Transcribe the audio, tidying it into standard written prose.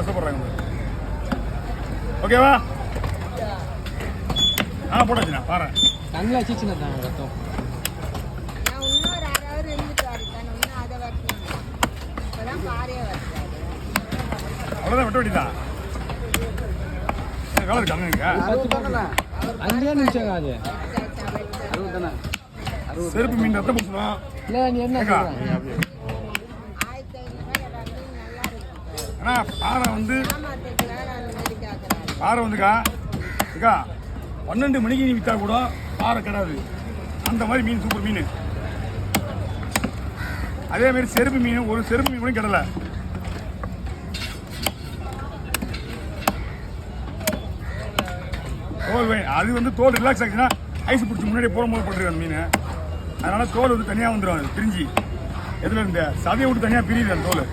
கஷ்டப்படுறாங்க. ஓகேவா? போட்டாச்சுண்ணா பாரு. கண்ணில் வச்சுச்சுண்ணா தான் ரத்தம். அவ்வளோதான் வெட்ட வேண்டியதான். எவ்வளோ இருக்கு அங்கே? 5 நிமிஷம் அது. செருப்பு மீன் ரத்தம் பூசணும். இல்லை நீ என்ன அண்ணா பாறை வந்து வந்துக்கா 12 மணிக்கு நீ விற்றா கூட பாறை கிடாது. அந்த மாதிரி மீன் சூப்பர் மீன். அதே மாதிரி செருப்பு மீன், ஒரு செருப்பு மீன் கூட கிடல. தோல் அது வந்து தோல் ரிலாக்ஸ் ஆச்சுன்னா ஐஸ் பிடிச்சி முன்னாடியே போகும்போது போட்டுருக்க அந்த மீன். அதனால தோல் வந்து தனியாக வந்துடும். அது பிரிஞ்சு எதில் இருந்த சதையை விட்டு தனியாக பிரியுது அந்த தோல்.